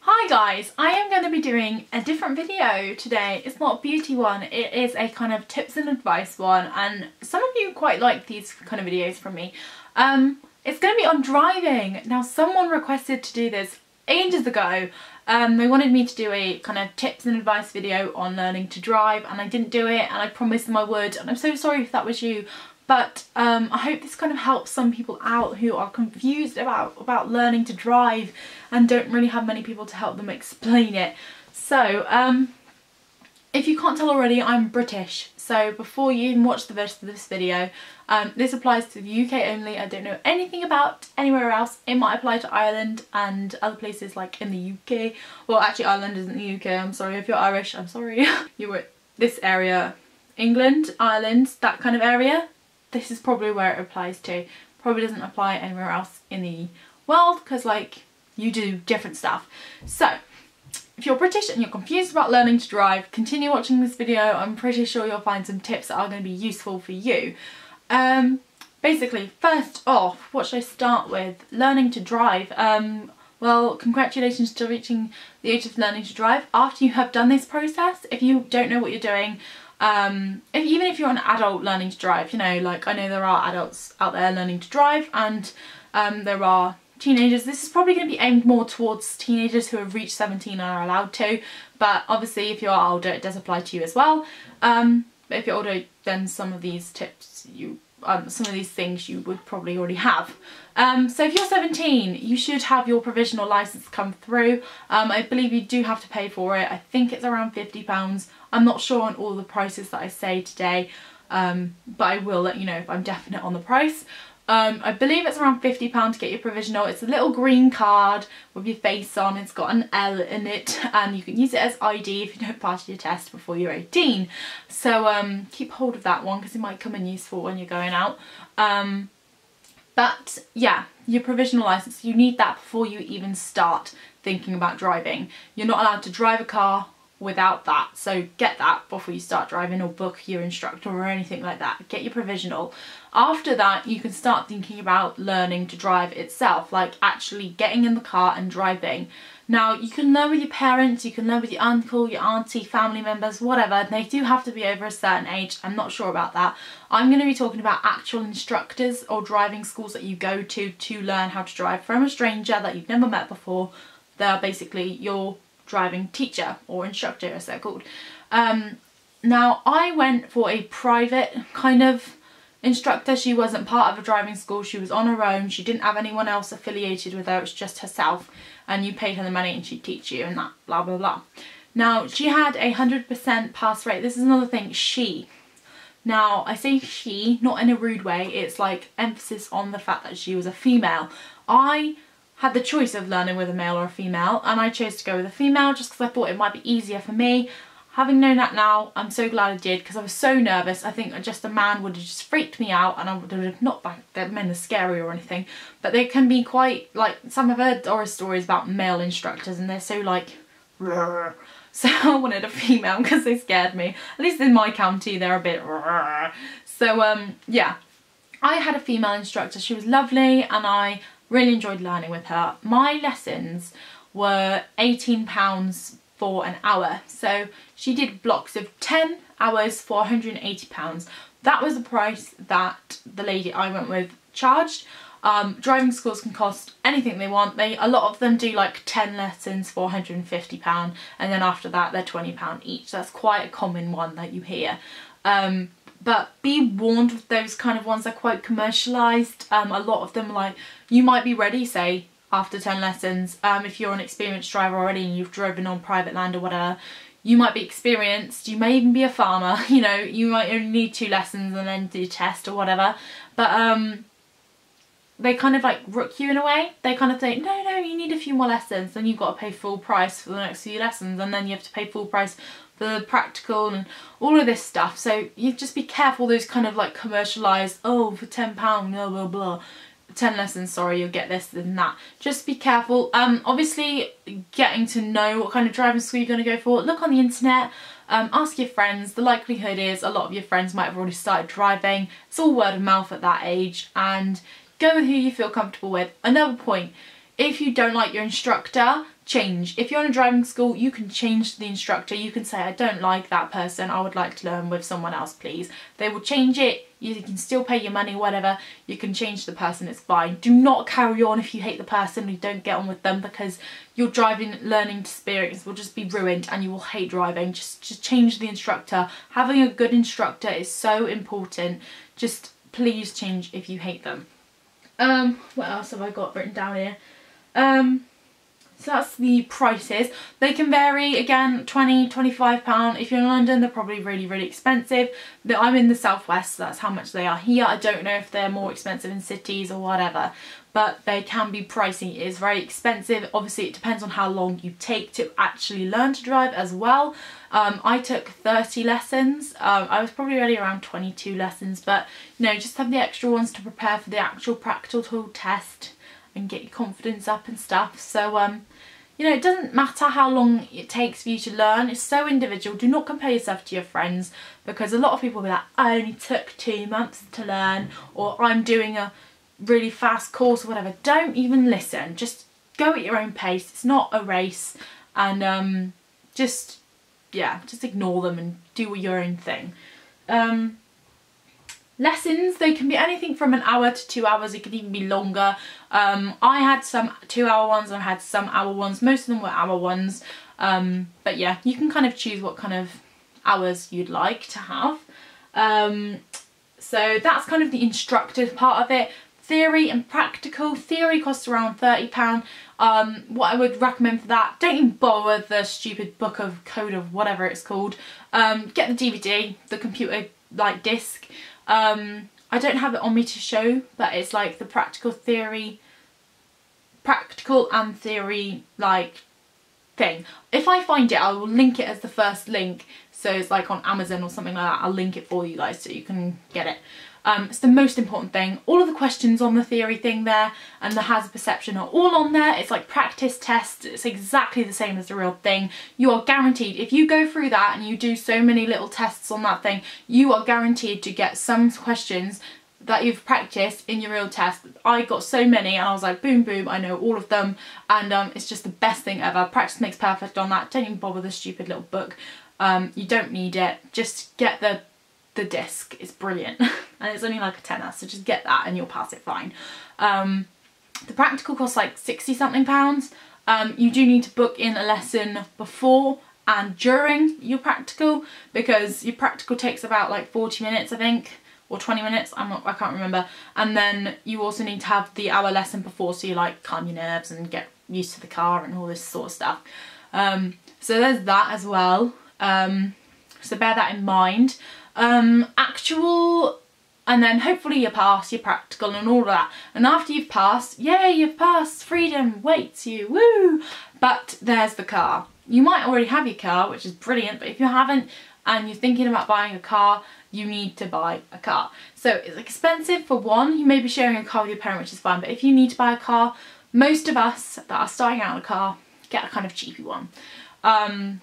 Hi guys, I am going to be doing a different video today. It's not a beauty one, it is a kind of tips and advice one, and some of you quite like these kind of videos from me. It's going to be on driving. Now someone requested to do this ages ago. They wanted me to do a kind of tips and advice video on learning to drive, and I didn't do it, and I promised them I would, and I'm so sorry if that was you. But I hope this kind of helps some people out who are confused about learning to drive and don't really have many people to help them explain it. So if you can't tell already, I'm British. So before you even watch the rest of this video, this applies to the UK only. I don't know anything about anywhere else. It might apply to Ireland and other places like in the UK. Well, actually Ireland isn't the UK, I'm sorry. If you're Irish, I'm sorry. You were this area, England, Ireland, that kind of area. This is probably where it applies to. Probably doesn't apply anywhere else in the world because like you do different stuff. So if you're British and you're confused about learning to drive, continue watching this video. I'm pretty sure you'll find some tips that are going to be useful for you. Basically, first off, what should I start with? Learning to drive. Well, congratulations to reaching the age of learning to drive. After you have done this process, if you don't know what you're doing, even if you're an adult learning to drive, you know, like I know there are adults out there learning to drive, and there are teenagers. This is probably going to be aimed more towards teenagers who have reached 17 and are allowed to, but obviously if you're older it does apply to you as well. But if you're older, then some of these tips some of these things you would probably already have. So if you're 17, you should have your provisional license come through. I believe you do have to pay for it. I think it's around £50. I'm not sure on all the prices that I say today, but I will let you know if I'm definite on the price. I believe it's around £50 to get your provisional. It's a little green card with your face on. It's got an L in it, and you can use it as ID if you don't pass your test before you're 18. So keep hold of that one because it might come in useful when you're going out. But yeah, your provisional license, you need that before you even start thinking about driving. You're not allowed to drive a car without that, so get that before you start driving or book your instructor or anything like that. Get your provisional. After that, you can start thinking about learning to drive itself, like actually getting in the car and driving. Now you can learn with your parents, you can learn with your uncle, your auntie, family members, whatever. They do have to be over a certain age. I'm not sure about that. I'm going to be talking about actual instructors or driving schools that you go to learn how to drive from a stranger that you've never met before. They're basically your driving teacher or instructor, as they're called. Now I went for a private kind of instructor. She wasn't part of a driving school, she was on her own, she didn't have anyone else affiliated with her, it was just herself, and you paid her the money and she'd teach you and that blah blah blah. Now she had a 100% pass rate. This is another thing, she. Now I say she not in a rude way, it's like emphasis on the fact that she was a female. I had the choice of learning with a male or a female, and I chose to go with a female just because I thought it might be easier for me. Having known that now, I'm so glad I did because I was so nervous. I think just a man would have just freaked me out, and I would have not like that men are scary or anything, but they can be quite like, some have heard horror stories about male instructors and they're so like rrr. So I wanted a female because they scared me. At least in my county they're a bit rrr. So yeah, I had a female instructor. She was lovely and I really enjoyed learning with her. My lessons were £18 for an hour. So she did blocks of 10 hours for £180. That was the price that the lady I went with charged. Driving schools can cost anything they want. A lot of them do like 10 lessons for £150, and then after that they're £20 each. That's quite a common one that you hear. But be warned with those kind of ones, they're quite commercialised. A lot of them, like, you might be ready, say, after 10 lessons. If you're an experienced driver already and you've driven on private land or whatever, you might be experienced, you may even be a farmer, you know, you might only need 2 lessons and then do a test or whatever. But they kind of like rook you in a way. They kind of think, no, you need a few more lessons, then you've got to pay full price for the next few lessons, and then you have to pay full price for the practical and all of this stuff. So you just be careful those kind of like commercialised, oh, for £10, blah blah blah, 10 lessons, sorry, you'll get this and that. Just be careful. Obviously getting to know what kind of driving school you're going to go for, look on the internet, ask your friends. The likelihood is a lot of your friends might have already started driving. It's all word of mouth at that age, and go with who you feel comfortable with. Another point, if you don't like your instructor, change. If you're in a driving school, you can change the instructor. You can say, I don't like that person, I would like to learn with someone else, please. They will change it. You can still pay your money, whatever. You can change the person, it's fine. Do not carry on if you hate the person, you don't get on with them, because your driving learning experience will just be ruined and you will hate driving. Just change the instructor. Having a good instructor is so important. Just please change if you hate them. What else have I got written down here? So that's the prices. They can vary, again, £20, £25. If you're in London, they're probably really, really expensive. I'm in the southwest, so that's how much they are here. I don't know if they're more expensive in cities or whatever, but they can be pricey. It is very expensive. Obviously, it depends on how long you take to actually learn to drive as well. I took 30 lessons. I was probably already around 22 lessons, but you know, just have the extra ones to prepare for the actual practical test and get your confidence up and stuff. So you know, it doesn't matter how long it takes for you to learn. It's so individual. Do not compare yourself to your friends, because a lot of people will be like, I only took 2 months to learn, or I'm doing a really fast course or whatever. Don't even listen. Just go at your own pace. It's not a race, and just ignore them and do your own thing. Lessons, they can be anything from an hour to 2 hours. It could even be longer. I had some 2-hour ones, and I had some hour ones. Most of them were hour ones. But yeah, you can kind of choose what kind of hours you'd like to have. So that's kind of the instructor part of it. Theory and practical. Theory costs around £30. What I would recommend for that, don't even bother the stupid book of code of whatever it's called. Get the DVD, the computer like disc. I don't have it on me to show, but it's like the practical and theory like thing. If I find it, I will link it as the first link, so it's like on Amazon or something like that. I'll link it for you guys so you can get it. It's the most important thing. All of the questions on the theory thing there and the hazard perception are all on there. It's like practice tests. It's exactly the same as the real thing. You are guaranteed, if you go through that and you do so many little tests on that thing, you are guaranteed to get some questions that you've practiced in your real test. I got so many and I was like, boom, boom, I know all of them, and it's just the best thing ever. Practice makes perfect on that. Don't even bother the stupid little book. You don't need it. Just get the disc. It's brilliant. And it's only like a tenner, so just get that and you'll pass it fine. The practical costs like 60 something pounds. You do need to book in a lesson before and during your practical, because your practical takes about like 40 minutes I think, or 20 minutes, I can't remember. And then you also need to have the hour lesson before, so you like calm your nerves and get used to the car and all this sort of stuff. So there's that as well. So bear that in mind. Actual, and then hopefully you pass your practical and all of that, and after you've passed, yay, you've passed, freedom waits you, woo! But there's the car. You might already have your car, which is brilliant, but if you haven't and you're thinking about buying a car, you need to buy a car. So it's expensive for one. You may be sharing a car with your parent, which is fine, but if you need to buy a car, most of us that are starting out in a car get a kind of cheapy one.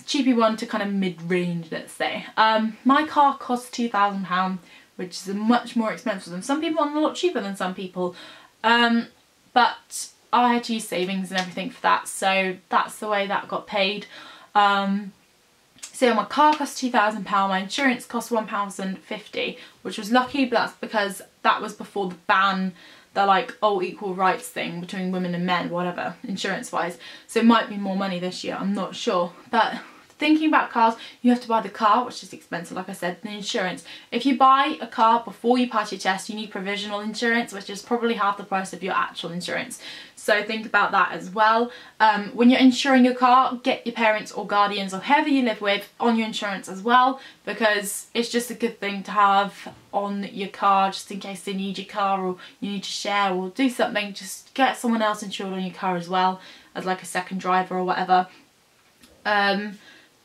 Cheapy one to kind of mid-range, let's say. My car costs £2,000, which is much more expensive than some people and a lot cheaper than some people. But I had to use savings and everything for that, so that's the way that got paid. So my car cost £2,000, my insurance cost £1.50, which was lucky, but that's because that was before the ban, the like all equal rights thing between women and men, whatever, insurance wise. So it might be more money this year, I'm not sure. But thinking about cars, you have to buy the car, which is expensive, like I said, the insurance. If you buy a car before you pass your test, you need provisional insurance, which is probably half the price of your actual insurance. So think about that as well. When you're insuring your car, get your parents or guardians or whoever you live with on your insurance as well, because it's just a good thing to have on your car just in case they need your car or you need to share or do something. Just get someone else insured on your car as well as like a second driver or whatever.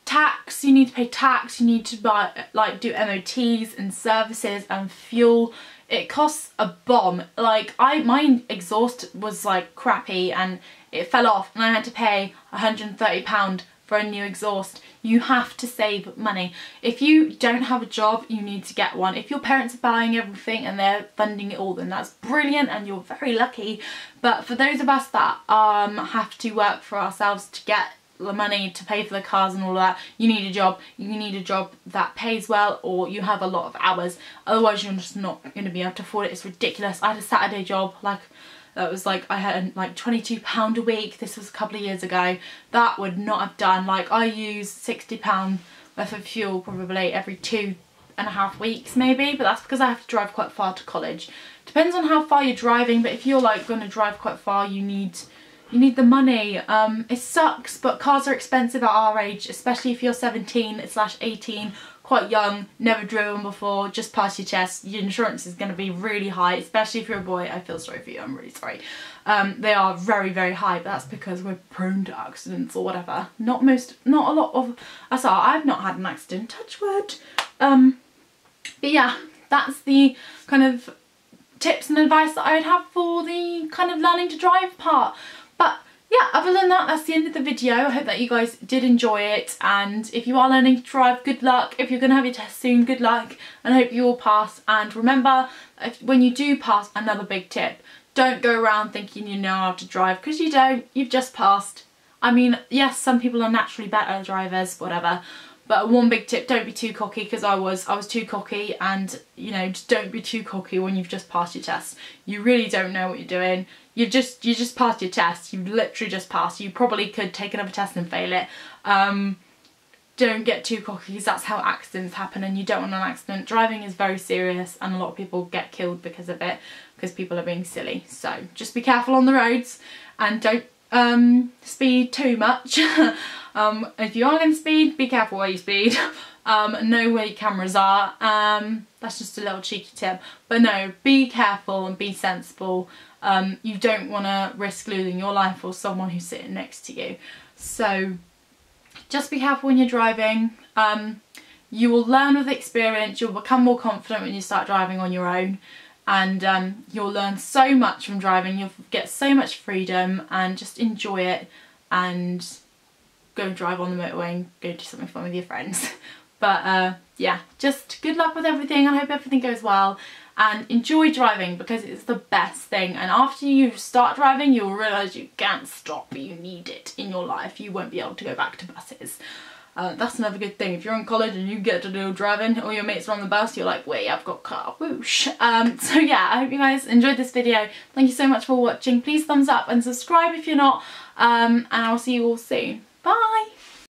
Tax, you need to pay tax, you need to buy, like, do MOTs and services and fuel. It costs a bomb. Like, my exhaust was like crappy and it fell off and I had to pay £130 for a new exhaust. You have to save money. If you don't have a job, you need to get one. If your parents are buying everything and they're funding it all, then that's brilliant and you're very lucky. But for those of us that have to work for ourselves to get the money to pay for the cars and all that, you need a job. You need a job that pays well, or you have a lot of hours. Otherwise you're just not going to be able to afford it. It's ridiculous. I had a Saturday job, like that was like, I had like £22 a week. This was a couple of years ago. That would not have done. Like, I use £60 worth of fuel probably every 2.5 weeks maybe, but that's because I have to drive quite far to college. Depends on how far you're driving, but if you're like going to drive quite far, you need the money. It sucks, but cars are expensive at our age, especially if you're 17/18, quite young, never driven before, just past your chest. Your insurance is going to be really high, especially if you're a boy. I feel sorry for you, I'm really sorry. They are very, very high, but that's because we're prone to accidents or whatever. Not a lot of us are. I've not had an accident, touch wood. But yeah, that's the kind of tips and advice that I'd have for the kind of learning to drive part. But yeah, other than that, that's the end of the video. I hope that you guys did enjoy it, and if you are learning to drive, good luck. If you're going to have your test soon, good luck, and I hope you all pass. And remember, when you do pass, another big tip, don't go around thinking you know how to drive, because you don't. You've just passed. I mean, yes, some people are naturally better drivers, whatever, but one big tip, don't be too cocky, because I was too cocky. And you know, just don't be too cocky when you've just passed your test. You really don't know what you're doing. You just passed your test. You literally just passed. You probably could take another test and fail it. Don't get too cocky, because that's how accidents happen, and you don't want an accident. Driving is very serious, and a lot of people get killed because of it, because people are being silly. So just be careful on the roads, and don't speed too much. If you are going to speed, be careful where you speed. Know where your cameras are. That's just a little cheeky tip. But no, be careful and be sensible. You don't want to risk losing your life or someone who's sitting next to you. So just be careful when you're driving. You will learn with experience. You'll become more confident when you start driving on your own. And you'll learn so much from driving. You'll get so much freedom, and just enjoy it, and go drive on the motorway and go do something fun with your friends. But yeah, just good luck with everything. I hope everything goes well, and enjoy driving, because it's the best thing. And after you start driving, you'll realise you can't stop. You need it in your life. You won't be able to go back to buses. That's another good thing. If you're in college and you get to do driving, all your mates are on the bus, you're like, wait, I've got car, whoosh. So yeah, I hope you guys enjoyed this video. Thank you so much for watching. Please thumbs up and subscribe if you're not, and I'll see you all soon. Bye!